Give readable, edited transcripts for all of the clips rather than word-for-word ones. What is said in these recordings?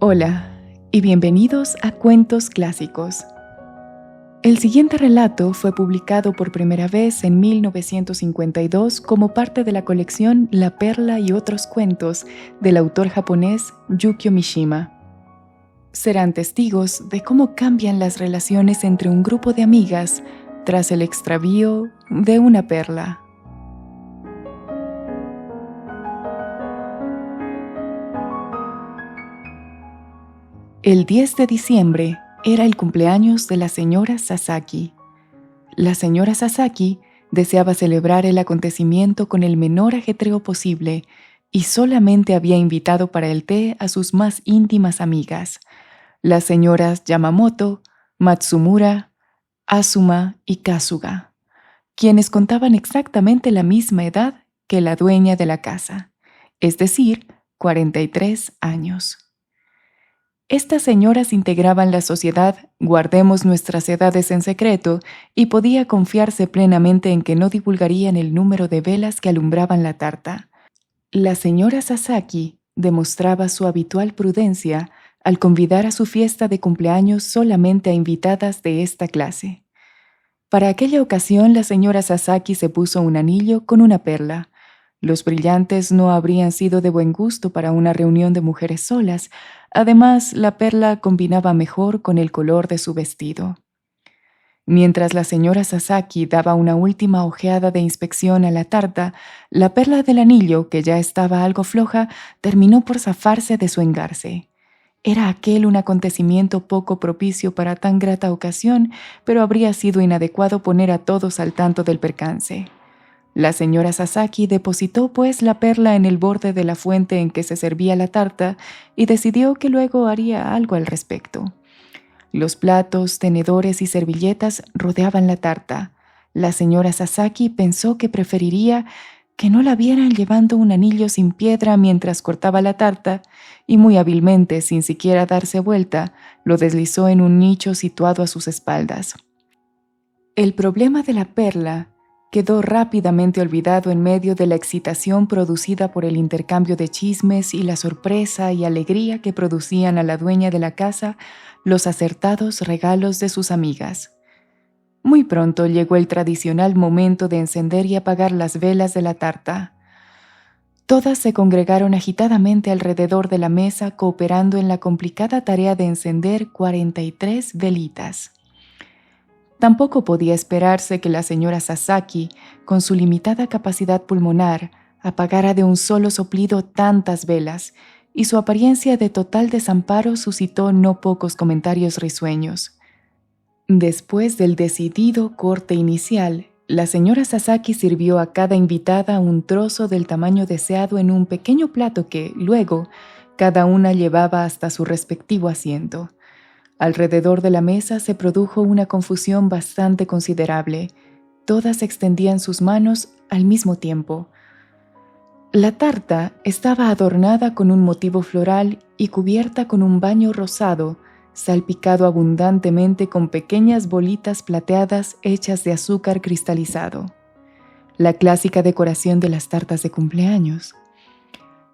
Hola y bienvenidos a Cuentos Clásicos. El siguiente relato fue publicado por primera vez en 1952 como parte de la colección La Perla y otros cuentos del autor japonés Yukio Mishima. Serán testigos de cómo cambian las relaciones entre un grupo de amigas tras el extravío de una perla. El 10 de diciembre era el cumpleaños de la señora Sasaki. La señora Sasaki deseaba celebrar el acontecimiento con el menor ajetreo posible y solamente había invitado para el té a sus más íntimas amigas, las señoras Yamamoto, Matsumura, Azuma y Kasuga, quienes contaban exactamente la misma edad que la dueña de la casa, es decir, 43 años. Estas señoras integraban la sociedad Guardemos nuestras edades en secreto y podía confiarse plenamente en que no divulgarían el número de velas que alumbraban la tarta. La señora Sasaki demostraba su habitual prudencia al convidar a su fiesta de cumpleaños solamente a invitadas de esta clase. Para aquella ocasión la señora Sasaki se puso un anillo con una perla. Los brillantes no habrían sido de buen gusto para una reunión de mujeres solas. Además, la perla combinaba mejor con el color de su vestido. Mientras la señora Sasaki daba una última ojeada de inspección a la tarta, la perla del anillo, que ya estaba algo floja, terminó por zafarse de su engarce. Era aquel un acontecimiento poco propicio para tan grata ocasión, pero habría sido inadecuado poner a todos al tanto del percance. La señora Sasaki depositó pues la perla en el borde de la fuente en que se servía la tarta y decidió que luego haría algo al respecto. Los platos, tenedores y servilletas rodeaban la tarta. La señora Sasaki pensó que preferiría que no la vieran llevando un anillo sin piedra mientras cortaba la tarta y muy hábilmente, sin siquiera darse vuelta, lo deslizó en un nicho situado a sus espaldas. El problema de la perla quedó rápidamente olvidado en medio de la excitación producida por el intercambio de chismes y la sorpresa y alegría que producían a la dueña de la casa los acertados regalos de sus amigas. Muy pronto llegó el tradicional momento de encender y apagar las velas de la tarta. Todas se congregaron agitadamente alrededor de la mesa, cooperando en la complicada tarea de encender 43 velitas. Tampoco podía esperarse que la señora Sasaki, con su limitada capacidad pulmonar, apagara de un solo soplido tantas velas, y su apariencia de total desamparo suscitó no pocos comentarios risueños. Después del decidido corte inicial, la señora Sasaki sirvió a cada invitada un trozo del tamaño deseado en un pequeño plato que, luego, cada una llevaba hasta su respectivo asiento. Alrededor de la mesa se produjo una confusión bastante considerable. Todas extendían sus manos al mismo tiempo. La tarta estaba adornada con un motivo floral y cubierta con un baño rosado, salpicado abundantemente con pequeñas bolitas plateadas hechas de azúcar cristalizado. La clásica decoración de las tartas de cumpleaños.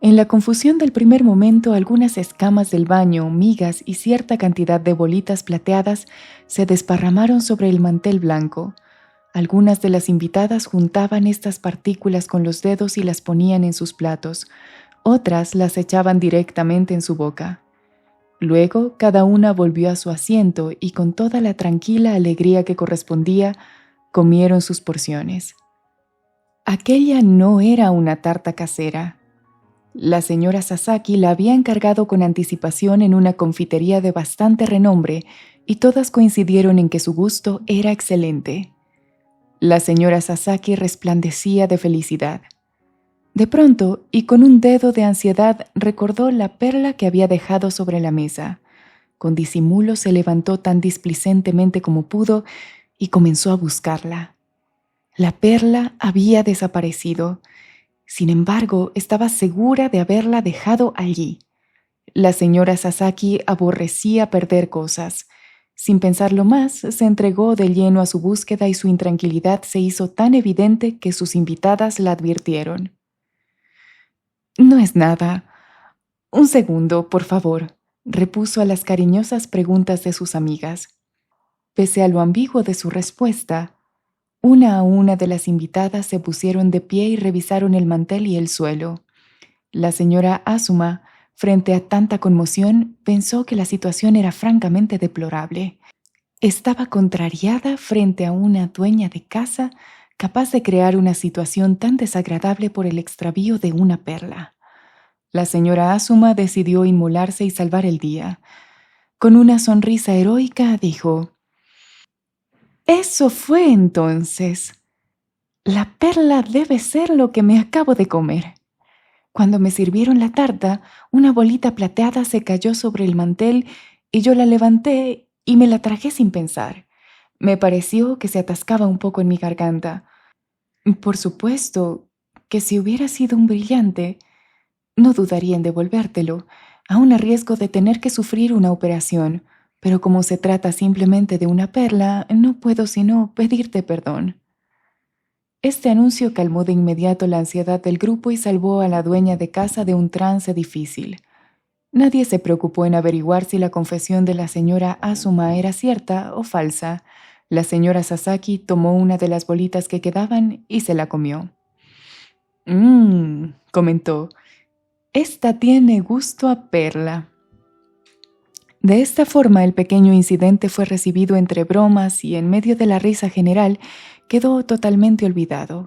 En la confusión del primer momento, algunas escamas del baño, migas y cierta cantidad de bolitas plateadas se desparramaron sobre el mantel blanco. Algunas de las invitadas juntaban estas partículas con los dedos y las ponían en sus platos. Otras las echaban directamente en su boca. Luego, cada una volvió a su asiento y con toda la tranquila alegría que correspondía, comieron sus porciones. Aquella no era una tarta casera. La señora Sasaki la había encargado con anticipación en una confitería de bastante renombre y todas coincidieron en que su gusto era excelente. La señora Sasaki resplandecía de felicidad. De pronto, y con un dedo de ansiedad, recordó la perla que había dejado sobre la mesa. Con disimulo se levantó tan displicentemente como pudo y comenzó a buscarla. La perla había desaparecido. Sin embargo, estaba segura de haberla dejado allí. La señora Sasaki aborrecía perder cosas. Sin pensarlo más, se entregó de lleno a su búsqueda y su intranquilidad se hizo tan evidente que sus invitadas la advirtieron. «No es nada. Un segundo, por favor», repuso a las cariñosas preguntas de sus amigas. Pese a lo ambiguo de su respuesta, una a una de las invitadas se pusieron de pie y revisaron el mantel y el suelo. La señora Azuma, frente a tanta conmoción, pensó que la situación era francamente deplorable. Estaba contrariada frente a una dueña de casa capaz de crear una situación tan desagradable por el extravío de una perla. La señora Azuma decidió inmolarse y salvar el día. Con una sonrisa heroica dijo: «Eso fue entonces. La perla debe ser lo que me acabo de comer». Cuando me sirvieron la tarta, una bolita plateada se cayó sobre el mantel y yo la levanté y me la tragué sin pensar. Me pareció que se atascaba un poco en mi garganta. Por supuesto que si hubiera sido un brillante, no dudaría en devolvértelo, aun a riesgo de tener que sufrir una operación, pero como se trata simplemente de una perla, no puedo sino pedirte perdón. Este anuncio calmó de inmediato la ansiedad del grupo y salvó a la dueña de casa de un trance difícil. Nadie se preocupó en averiguar si la confesión de la señora Azuma era cierta o falsa. La señora Sasaki tomó una de las bolitas que quedaban y se la comió. Comentó. «Esta tiene gusto a perla». De esta forma, el pequeño incidente fue recibido entre bromas y en medio de la risa general quedó totalmente olvidado.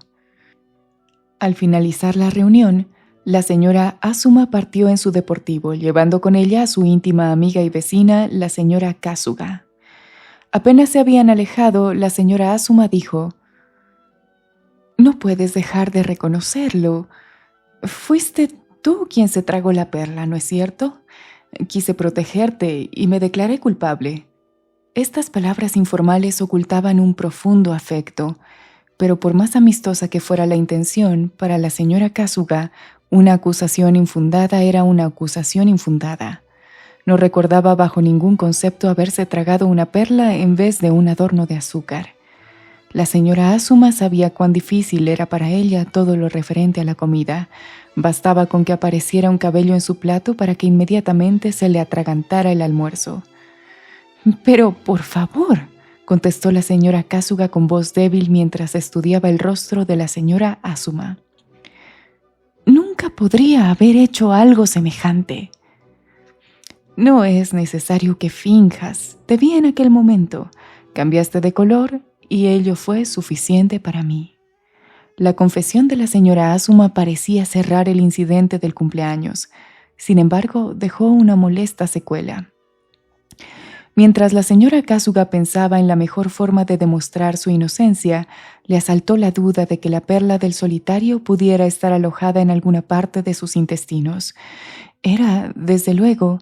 Al finalizar la reunión, la señora Azuma partió en su deportivo, llevando con ella a su íntima amiga y vecina, la señora Kasuga. Apenas se habían alejado, la señora Azuma dijo: «No puedes dejar de reconocerlo. Fuiste tú quien se tragó la perla, ¿no es cierto? Quise protegerte y me declaré culpable». Estas palabras informales ocultaban un profundo afecto, pero por más amistosa que fuera la intención, para la señora Kasuga, una acusación infundada era una acusación infundada. No recordaba bajo ningún concepto haberse tragado una perla en vez de un adorno de azúcar. La señora Azuma sabía cuán difícil era para ella todo lo referente a la comida. Bastaba con que apareciera un cabello en su plato para que inmediatamente se le atragantara el almuerzo. «Pero, por favor», contestó la señora Kasuga con voz débil mientras estudiaba el rostro de la señora Azuma. «Nunca podría haber hecho algo semejante». «No es necesario que finjas. Te vi en aquel momento. Cambiaste de color y ello fue suficiente para mí». La confesión de la señora Azuma parecía cerrar el incidente del cumpleaños. Sin embargo, dejó una molesta secuela. Mientras la señora Kasuga pensaba en la mejor forma de demostrar su inocencia, le asaltó la duda de que la perla del solitario pudiera estar alojada en alguna parte de sus intestinos. Era, desde luego,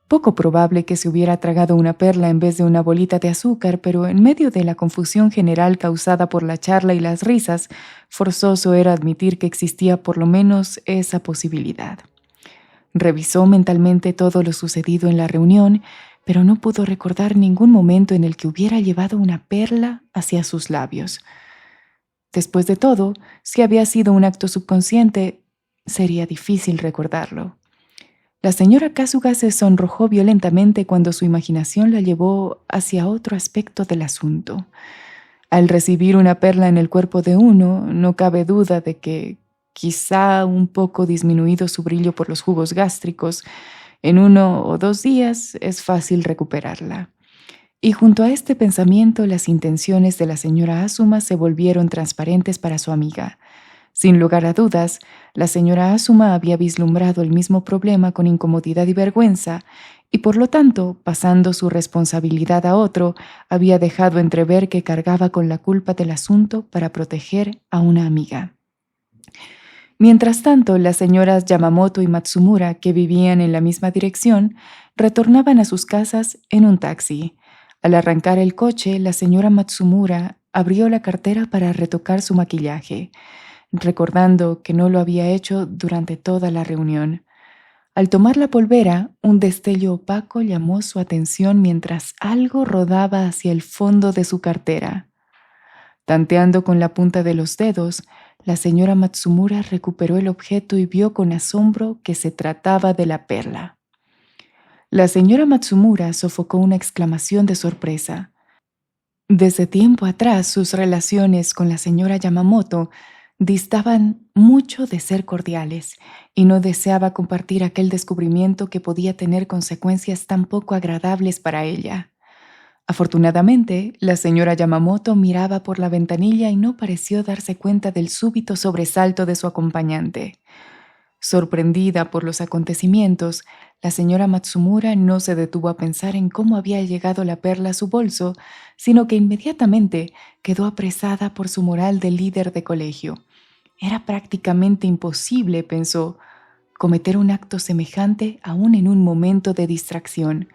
poco probable que se hubiera tragado una perla en vez de una bolita de azúcar, pero en medio de la confusión general causada por la charla y las risas, forzoso era admitir que existía por lo menos esa posibilidad. Revisó mentalmente todo lo sucedido en la reunión, pero no pudo recordar ningún momento en el que hubiera llevado una perla hacia sus labios. Después de todo, si había sido un acto subconsciente, sería difícil recordarlo. La señora Kasuga se sonrojó violentamente cuando su imaginación la llevó hacia otro aspecto del asunto. Al recibir una perla en el cuerpo de uno, no cabe duda de que, quizá un poco disminuido su brillo por los jugos gástricos, en 1 o 2 días es fácil recuperarla. Y junto a este pensamiento, las intenciones de la señora Azuma se volvieron transparentes para su amiga. Sin lugar a dudas, la señora Azuma había vislumbrado el mismo problema con incomodidad y vergüenza, y por lo tanto, pasando su responsabilidad a otro, había dejado entrever que cargaba con la culpa del asunto para proteger a una amiga. Mientras tanto, las señoras Yamamoto y Matsumura, que vivían en la misma dirección, retornaban a sus casas en un taxi. Al arrancar el coche, la señora Matsumura abrió la cartera para retocar su maquillaje, recordando que no lo había hecho durante toda la reunión. Al tomar la polvera, un destello opaco llamó su atención mientras algo rodaba hacia el fondo de su cartera. Tanteando con la punta de los dedos, la señora Matsumura recuperó el objeto y vio con asombro que se trataba de la perla. La señora Matsumura sofocó una exclamación de sorpresa. Desde tiempo atrás, sus relaciones con la señora Yamamoto distaban mucho de ser cordiales y no deseaba compartir aquel descubrimiento que podía tener consecuencias tan poco agradables para ella. Afortunadamente, la señora Yamamoto miraba por la ventanilla y no pareció darse cuenta del súbito sobresalto de su acompañante. Sorprendida por los acontecimientos, la señora Matsumura no se detuvo a pensar en cómo había llegado la perla a su bolso, sino que inmediatamente quedó apresada por su moral de líder de colegio. Era prácticamente imposible, pensó, cometer un acto semejante aún en un momento de distracción.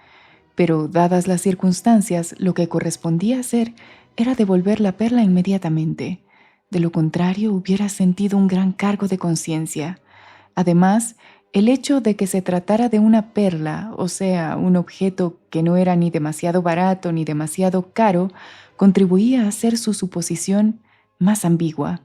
Pero, dadas las circunstancias, lo que correspondía hacer era devolver la perla inmediatamente. De lo contrario, hubiera sentido un gran cargo de conciencia. Además, el hecho de que se tratara de una perla, o sea, un objeto que no era ni demasiado barato ni demasiado caro, contribuía a hacer su suposición más ambigua.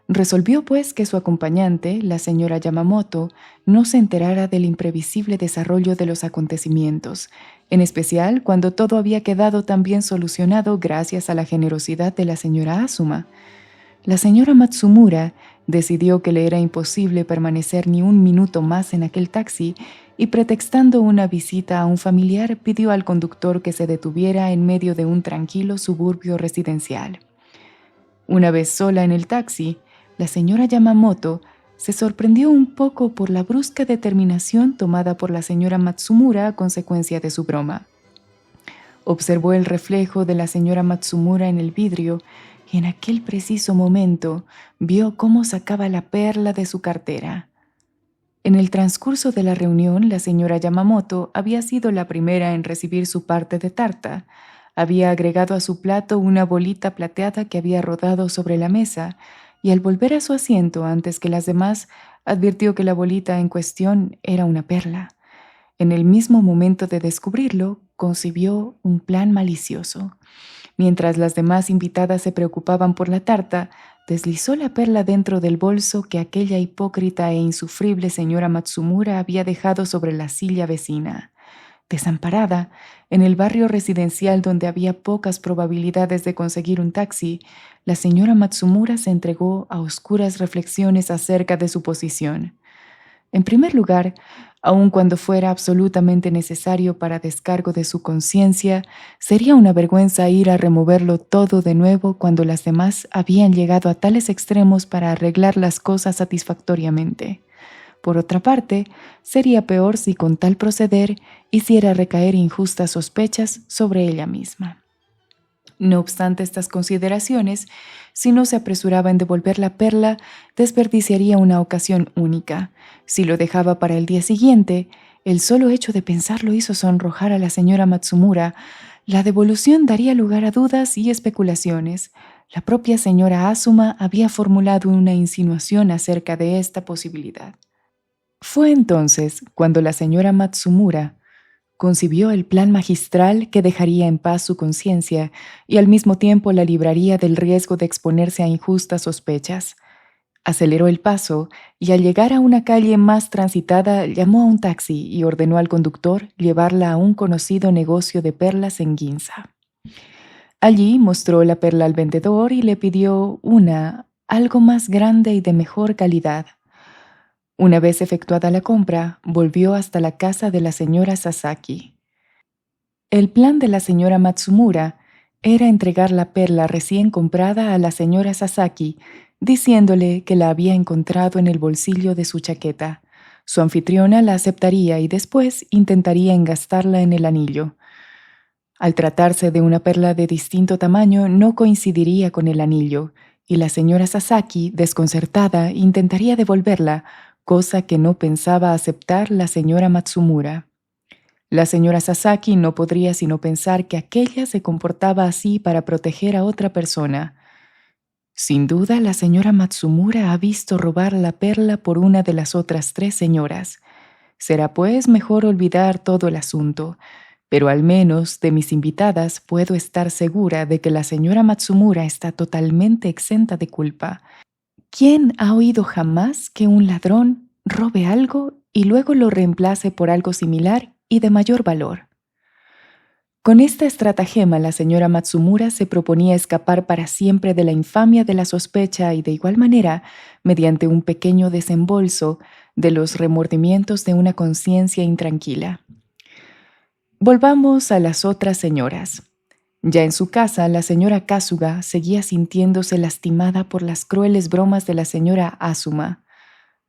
Resolvió, pues, que su acompañante, la señora Yamamoto, no se enterara del imprevisible desarrollo de los acontecimientos, en especial cuando todo había quedado tan bien solucionado gracias a la generosidad de la señora Asuma. La señora Matsumura decidió que le era imposible permanecer ni un minuto más en aquel taxi y, pretextando una visita a un familiar, pidió al conductor que se detuviera en medio de un tranquilo suburbio residencial. Una vez sola en el taxi, la señora Yamamoto se sorprendió un poco por la brusca determinación tomada por la señora Matsumura a consecuencia de su broma. Observó el reflejo de la señora Matsumura en el vidrio y en aquel preciso momento vio cómo sacaba la perla de su cartera. En el transcurso de la reunión, la señora Yamamoto había sido la primera en recibir su parte de tarta. Había agregado a su plato una bolita plateada que había rodado sobre la mesa, y al volver a su asiento antes que las demás, advirtió que la bolita en cuestión era una perla. En el mismo momento de descubrirlo, concibió un plan malicioso. Mientras las demás invitadas se preocupaban por la tarta, deslizó la perla dentro del bolso que aquella hipócrita e insufrible señora Matsumura había dejado sobre la silla vecina. Desamparada, en el barrio residencial donde había pocas probabilidades de conseguir un taxi, la señora Matsumura se entregó a oscuras reflexiones acerca de su posición. En primer lugar, aun cuando fuera absolutamente necesario para descargo de su conciencia, sería una vergüenza ir a removerlo todo de nuevo cuando las demás habían llegado a tales extremos para arreglar las cosas satisfactoriamente. Por otra parte, sería peor si con tal proceder hiciera recaer injustas sospechas sobre ella misma. No obstante estas consideraciones, si no se apresuraba en devolver la perla, desperdiciaría una ocasión única. Si lo dejaba para el día siguiente, el solo hecho de pensarlo hizo sonrojar a la señora Matsumura. La devolución daría lugar a dudas y especulaciones. La propia señora Asuma había formulado una insinuación acerca de esta posibilidad. Fue entonces cuando la señora Matsumura concibió el plan magistral que dejaría en paz su conciencia y al mismo tiempo la libraría del riesgo de exponerse a injustas sospechas. Aceleró el paso y al llegar a una calle más transitada llamó a un taxi y ordenó al conductor llevarla a un conocido negocio de perlas en Ginza. Allí mostró la perla al vendedor y le pidió una, algo más grande y de mejor calidad. Una vez efectuada la compra, volvió hasta la casa de la señora Sasaki. El plan de la señora Matsumura era entregar la perla recién comprada a la señora Sasaki, diciéndole que la había encontrado en el bolsillo de su chaqueta. Su anfitriona la aceptaría y después intentaría engastarla en el anillo. Al tratarse de una perla de distinto tamaño, no coincidiría con el anillo, y la señora Sasaki, desconcertada, intentaría devolverla, cosa que no pensaba aceptar la señora Matsumura. La señora Sasaki no podría sino pensar que aquella se comportaba así para proteger a otra persona. Sin duda, la señora Matsumura ha visto robar la perla por una de las otras 3 señoras. Será pues mejor olvidar todo el asunto, pero al menos de mis invitadas puedo estar segura de que la señora Matsumura está totalmente exenta de culpa. ¿Quién ha oído jamás que un ladrón robe algo y luego lo reemplace por algo similar y de mayor valor. Con esta estratagema, la señora Matsumura se proponía escapar para siempre de la infamia de la sospecha y, de igual manera, mediante un pequeño desembolso, de los remordimientos de una conciencia intranquila. Volvamos a las otras señoras. Ya en su casa, la señora Kasuga seguía sintiéndose lastimada por las crueles bromas de la señora Azuma.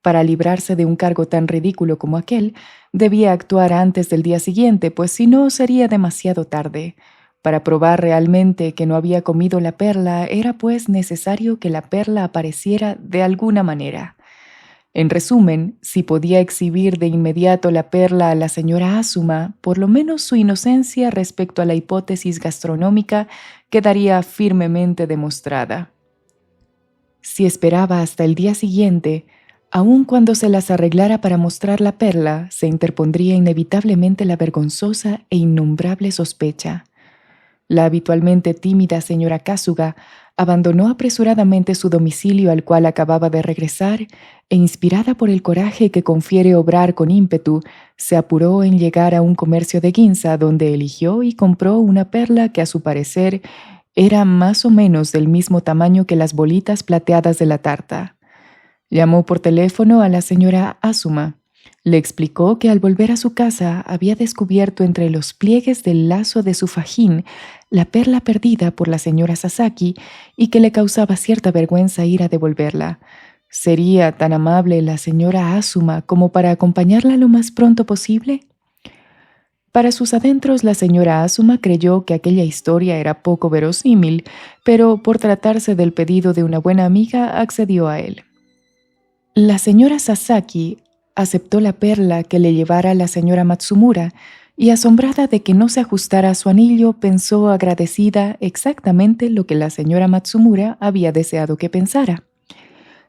Para librarse de un cargo tan ridículo como aquel, debía actuar antes del día siguiente, pues si no sería demasiado tarde. Para probar realmente que no había comido la perla, era pues necesario que la perla apareciera de alguna manera. En resumen, si podía exhibir de inmediato la perla a la señora Azuma, por lo menos su inocencia respecto a la hipótesis gastronómica quedaría firmemente demostrada. Si esperaba hasta el día siguiente, aun cuando se las arreglara para mostrar la perla, se interpondría inevitablemente la vergonzosa e innombrable sospecha. La habitualmente tímida señora Kasuga abandonó apresuradamente su domicilio al cual acababa de regresar e, inspirada por el coraje que confiere obrar con ímpetu, se apuró en llegar a un comercio de Ginza donde eligió y compró una perla que a su parecer era más o menos del mismo tamaño que las bolitas plateadas de la tarta. Llamó por teléfono a la señora Azuma. Le explicó que al volver a su casa había descubierto entre los pliegues del lazo de su fajín la perla perdida por la señora Sasaki y que le causaba cierta vergüenza ir a devolverla. ¿Sería tan amable la señora Azuma como para acompañarla lo más pronto posible? Para sus adentros, la señora Azuma creyó que aquella historia era poco verosímil, pero por tratarse del pedido de una buena amiga, accedió a él. La señora Sasaki aceptó la perla que le llevara la señora Matsumura y, asombrada de que no se ajustara a su anillo, pensó agradecida exactamente lo que la señora Matsumura había deseado que pensara.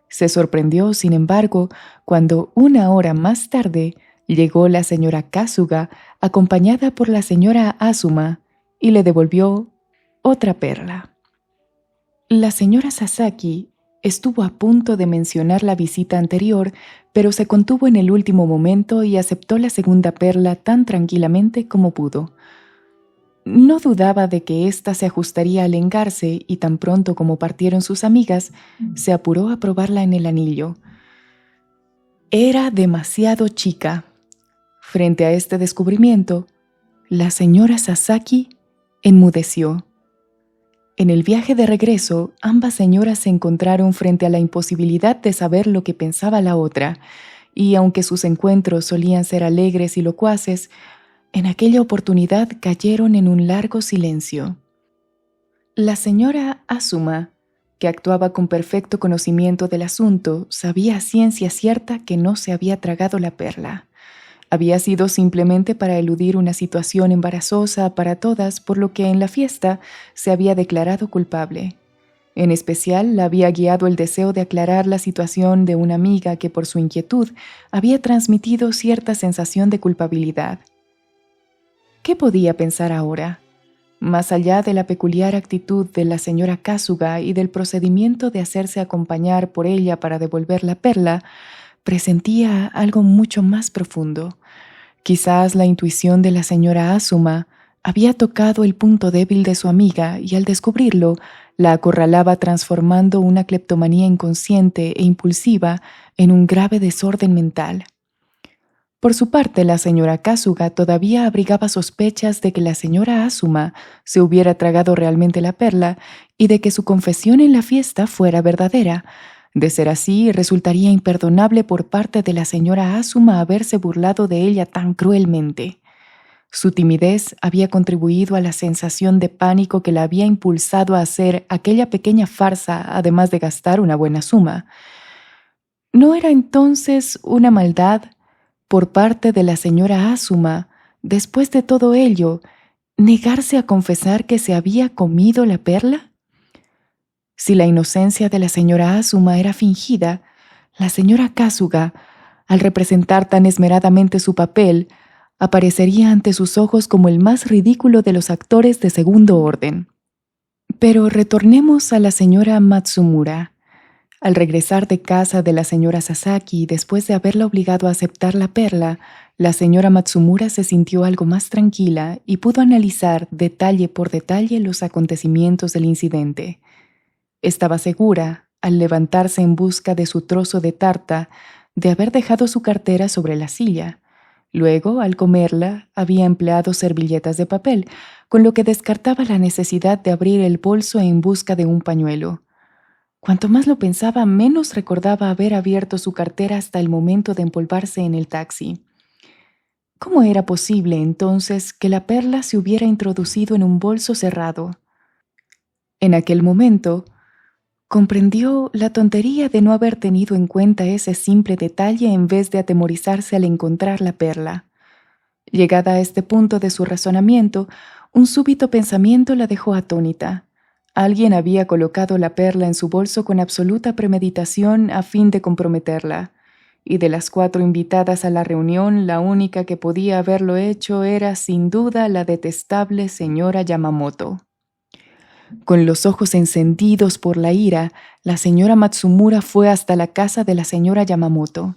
Se sorprendió, sin embargo, cuando una hora más tarde llegó la señora Kasuga acompañada por la señora Azuma y le devolvió otra perla. La señora Sasaki estuvo a punto de mencionar la visita anterior, pero se contuvo en el último momento y aceptó la segunda perla tan tranquilamente como pudo. No dudaba de que ésta se ajustaría al engarce y tan pronto como partieron sus amigas, se apuró a probarla en el anillo. Era demasiado chica. Frente a este descubrimiento, la señora Sasaki enmudeció. En el viaje de regreso, ambas señoras se encontraron frente a la imposibilidad de saber lo que pensaba la otra, y aunque sus encuentros solían ser alegres y locuaces, en aquella oportunidad cayeron en un largo silencio. La señora Azuma, que actuaba con perfecto conocimiento del asunto, sabía a ciencia cierta que no se había tragado la perla. Había sido simplemente para eludir una situación embarazosa para todas, por lo que en la fiesta se había declarado culpable. En especial, la había guiado el deseo de aclarar la situación de una amiga que, por su inquietud, había transmitido cierta sensación de culpabilidad. ¿Qué podía pensar ahora? Más allá de la peculiar actitud de la señora Kasuga y del procedimiento de hacerse acompañar por ella para devolver la perla, presentía algo mucho más profundo. Quizás la intuición de la señora Azuma había tocado el punto débil de su amiga y al descubrirlo, la acorralaba transformando una cleptomanía inconsciente e impulsiva en un grave desorden mental. Por su parte, la señora Kasuga todavía abrigaba sospechas de que la señora Azuma se hubiera tragado realmente la perla y de que su confesión en la fiesta fuera verdadera. De ser así, resultaría imperdonable por parte de la señora Azuma haberse burlado de ella tan cruelmente. Su timidez había contribuido a la sensación de pánico que la había impulsado a hacer aquella pequeña farsa, además de gastar una buena suma. ¿No era entonces una maldad por parte de la señora Azuma, después de todo ello, negarse a confesar que se había comido la perla? Si la inocencia de la señora Azuma era fingida, la señora Kasuga, al representar tan esmeradamente su papel, aparecería ante sus ojos como el más ridículo de los actores de segundo orden. Pero retornemos a la señora Matsumura. Al regresar de casa de la señora Sasaki, después de haberla obligado a aceptar la perla, La señora Matsumura se sintió algo más tranquila y pudo analizar detalle por detalle los acontecimientos del incidente. Estaba segura, al levantarse en busca de su trozo de tarta, de haber dejado su cartera sobre la silla. Luego, al comerla, había empleado servilletas de papel, con lo que descartaba la necesidad de abrir el bolso en busca de un pañuelo. Cuanto más lo pensaba, menos recordaba haber abierto su cartera hasta el momento de empolvarse en el taxi. ¿Cómo era posible, entonces, que la perla se hubiera introducido en un bolso cerrado? En aquel momento, comprendió la tontería de no haber tenido en cuenta ese simple detalle en vez de atemorizarse al encontrar la perla. Llegada a este punto de su razonamiento, un súbito pensamiento la dejó atónita. Alguien había colocado la perla en su bolso con absoluta premeditación a fin de comprometerla, y de las 4 invitadas a la reunión, la única que podía haberlo hecho era, sin duda, la detestable señora Yamamoto. Con los ojos encendidos por la ira, la señora Matsumura fue hasta la casa de la señora Yamamoto.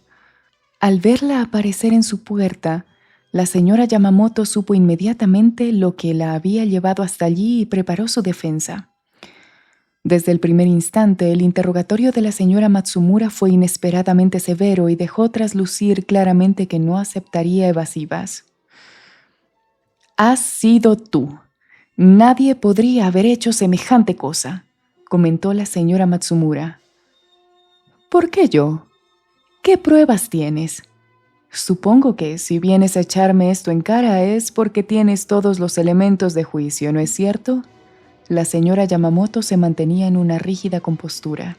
Al verla aparecer en su puerta, la señora Yamamoto supo inmediatamente lo que la había llevado hasta allí y preparó su defensa. Desde el primer instante, el interrogatorio de la señora Matsumura fue inesperadamente severo y dejó traslucir claramente que no aceptaría evasivas. «Has sido tú. Nadie podría haber hecho semejante cosa», comentó la señora Matsumura. «¿Por qué yo? ¿Qué pruebas tienes? Supongo que si vienes a echarme esto en cara es porque tienes todos los elementos de juicio, ¿no es cierto?». La señora Yamamoto se mantenía en una rígida compostura.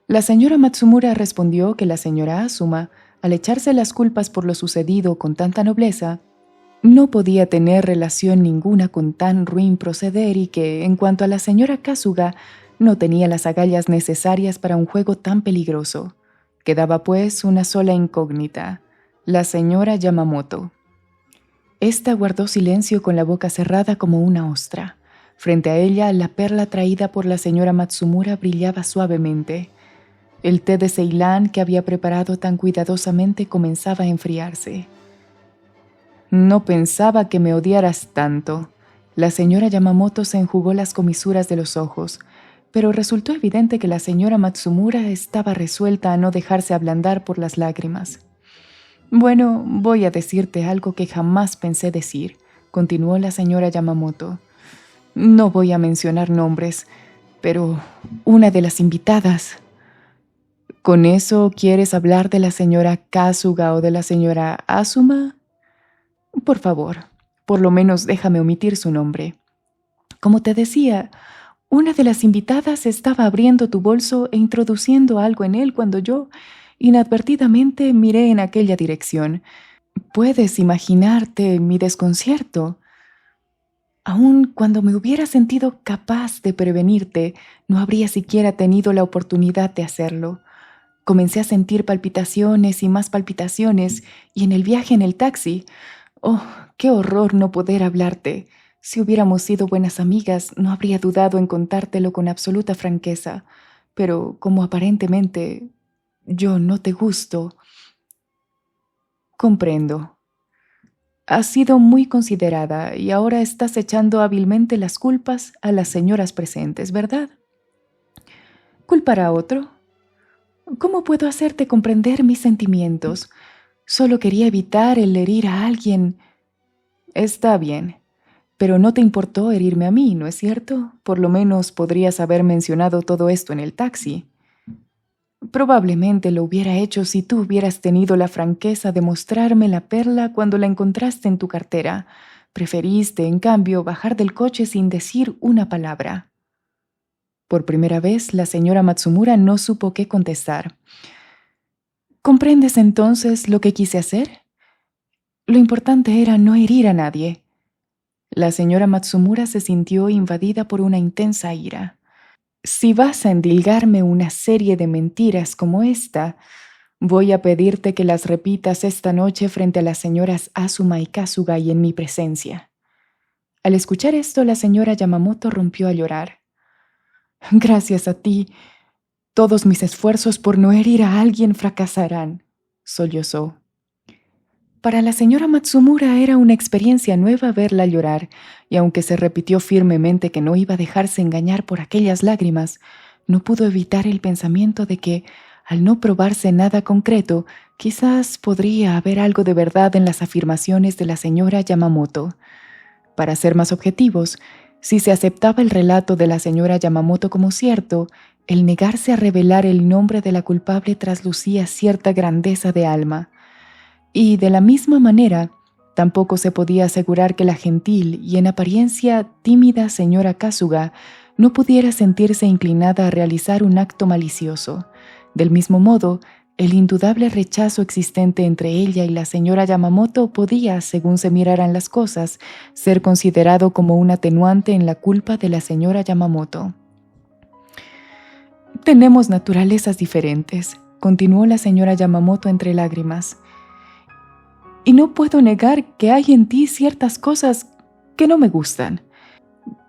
La señora Matsumura respondió que la señora Azuma, al echarse las culpas por lo sucedido con tanta nobleza, no podía tener relación ninguna con tan ruin proceder y que, en cuanto a la señora Kasuga, no tenía las agallas necesarias para un juego tan peligroso. Quedaba pues una sola incógnita, la señora Yamamoto. Esta guardó silencio con la boca cerrada como una ostra. Frente a ella, la perla traída por la señora Matsumura brillaba suavemente. El té de Ceilán que había preparado tan cuidadosamente comenzaba a enfriarse. «No pensaba que me odiaras tanto». La señora Yamamoto se enjugó las comisuras de los ojos, pero resultó evidente que la señora Matsumura estaba resuelta a no dejarse ablandar por las lágrimas. «Bueno, voy a decirte algo que jamás pensé decir», continuó la señora Yamamoto. «No voy a mencionar nombres, pero una de las invitadas». «¿Con eso quieres hablar de la señora Kasuga o de la señora Azuma? Por favor, por lo menos déjame omitir su nombre. Como te decía, una de las invitadas estaba abriendo tu bolso e introduciendo algo en él cuando yo, inadvertidamente, miré en aquella dirección. Puedes imaginarte mi desconcierto. Aun cuando me hubiera sentido capaz de prevenirte, no habría siquiera tenido la oportunidad de hacerlo. Comencé a sentir palpitaciones y más palpitaciones, y en el viaje en el taxi, ¡oh, qué horror no poder hablarte! Si hubiéramos sido buenas amigas, no habría dudado en contártelo con absoluta franqueza, pero como aparentemente yo no te gusto. Comprendo. Has sido muy considerada y ahora estás echando hábilmente las culpas a las señoras presentes, ¿verdad? ¿Culpar a otro? ¿Cómo puedo hacerte comprender mis sentimientos? Solo quería evitar el herir a alguien. Está bien, pero no te importó herirme a mí, ¿no es cierto? Por lo menos podrías haber mencionado todo esto en el taxi. Probablemente lo hubiera hecho si tú hubieras tenido la franqueza de mostrarme la perla cuando la encontraste en tu cartera. Preferiste, en cambio, bajar del coche sin decir una palabra. Por primera vez, la señora Matsumura no supo qué contestar. ¿Comprendes entonces lo que quise hacer? Lo importante era no herir a nadie. La señora Matsumura se sintió invadida por una intensa ira. Si vas a endilgarme una serie de mentiras como esta, voy a pedirte que las repitas esta noche frente a las señoras Azuma y Kasuga y en mi presencia. Al escuchar esto, la señora Yamamoto rompió a llorar. Gracias a ti, todos mis esfuerzos por no herir a alguien fracasarán, sollozó. Para la señora Matsumura era una experiencia nueva verla llorar, y aunque se repitió firmemente que no iba a dejarse engañar por aquellas lágrimas, no pudo evitar el pensamiento de que, al no probarse nada concreto, quizás podría haber algo de verdad en las afirmaciones de la señora Yamamoto. Para ser más objetivos, si se aceptaba el relato de la señora Yamamoto como cierto, el negarse a revelar el nombre de la culpable traslucía cierta grandeza de alma. Y de la misma manera, tampoco se podía asegurar que la gentil y en apariencia tímida señora Kasuga no pudiera sentirse inclinada a realizar un acto malicioso. Del mismo modo, el indudable rechazo existente entre ella y la señora Yamamoto podía, según se miraran las cosas, ser considerado como un atenuante en la culpa de la señora Yamamoto. «Tenemos naturalezas diferentes», continuó la señora Yamamoto entre lágrimas. «Y no puedo negar que hay en ti ciertas cosas que no me gustan.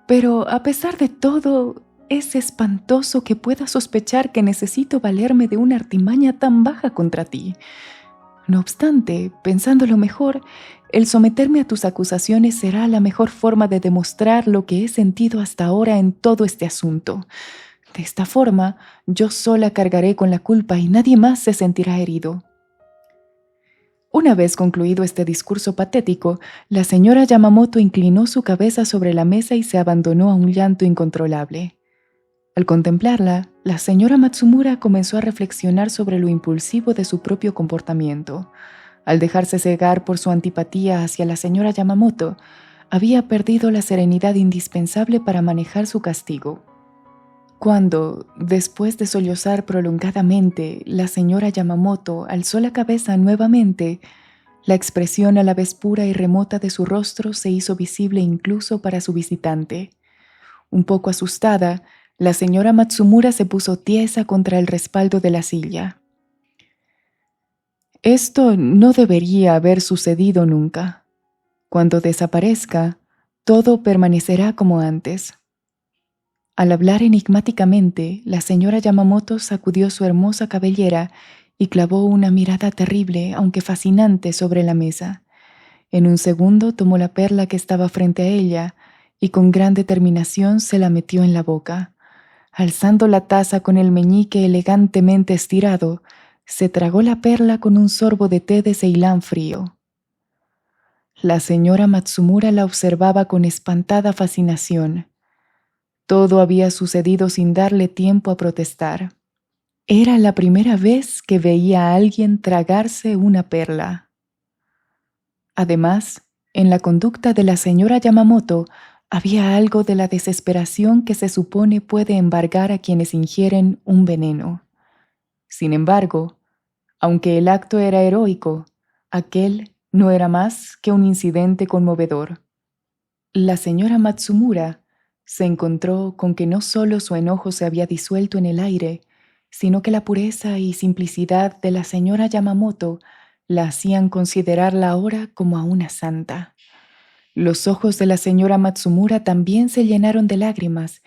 Pero a pesar de todo, es espantoso que pueda sospechar que necesito valerme de una artimaña tan baja contra ti. No obstante, pensándolo mejor, el someterme a tus acusaciones será la mejor forma de demostrar lo que he sentido hasta ahora en todo este asunto. De esta forma, yo sola cargaré con la culpa y nadie más se sentirá herido». Una vez concluido este discurso patético, la señora Yamamoto inclinó su cabeza sobre la mesa y se abandonó a un llanto incontrolable. Al contemplarla, la señora Matsumura comenzó a reflexionar sobre lo impulsivo de su propio comportamiento. Al dejarse cegar por su antipatía hacia la señora Yamamoto, había perdido la serenidad indispensable para manejar su castigo. Cuando, después de sollozar prolongadamente, la señora Yamamoto alzó la cabeza nuevamente, la expresión a la vez pura y remota de su rostro se hizo visible incluso para su visitante. Un poco asustada, la señora Matsumura se puso tiesa contra el respaldo de la silla. «Esto no debería haber sucedido nunca. Cuando desaparezca, todo permanecerá como antes». Al hablar enigmáticamente, la señora Yamamoto sacudió su hermosa cabellera y clavó una mirada terrible, aunque fascinante, sobre la mesa. En un segundo tomó la perla que estaba frente a ella y con gran determinación se la metió en la boca. Alzando la taza con el meñique elegantemente estirado, se tragó la perla con un sorbo de té de Ceilán frío. La señora Matsumura la observaba con espantada fascinación. Todo había sucedido sin darle tiempo a protestar. Era la primera vez que veía a alguien tragarse una perla. Además, en la conducta de la señora Yamamoto había algo de la desesperación que se supone puede embargar a quienes ingieren un veneno. Sin embargo, aunque el acto era heroico, aquel no era más que un incidente conmovedor. La señora Matsumura se encontró con que no solo su enojo se había disuelto en el aire, sino que la pureza y simplicidad de la señora Yamamoto la hacían considerarla ahora como a una santa. Los ojos de la señora Matsumura también se llenaron de lágrimas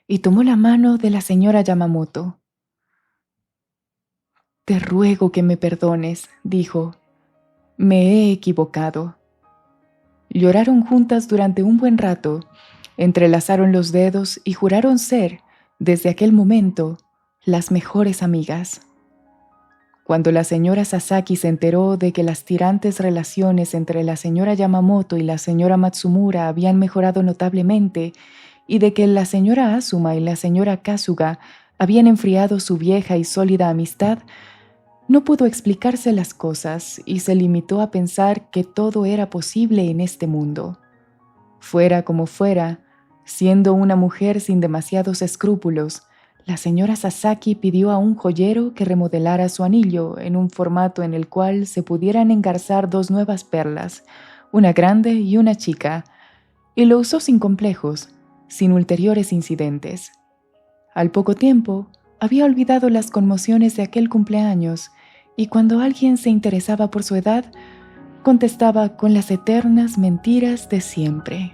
y tomó la mano de la señora Yamamoto. «Te ruego que me perdones», dijo. «Me he equivocado». Lloraron juntas durante un buen rato, entrelazaron los dedos y juraron ser, desde aquel momento, las mejores amigas. Cuando la señora Sasaki se enteró de que las tirantes relaciones entre la señora Yamamoto y la señora Matsumura habían mejorado notablemente y de que la señora Asuma y la señora Kasuga habían enfriado su vieja y sólida amistad, no pudo explicarse las cosas y se limitó a pensar que todo era posible en este mundo. Fuera como fuera, siendo una mujer sin demasiados escrúpulos, la señora Sasaki pidió a un joyero que remodelara su anillo en un formato en el cual se pudieran engarzar dos nuevas perlas, una grande y una chica, y lo usó sin complejos, sin ulteriores incidentes. Al poco tiempo, había olvidado las conmociones de aquel cumpleaños y cuando alguien se interesaba por su edad, contestaba con las eternas mentiras de siempre.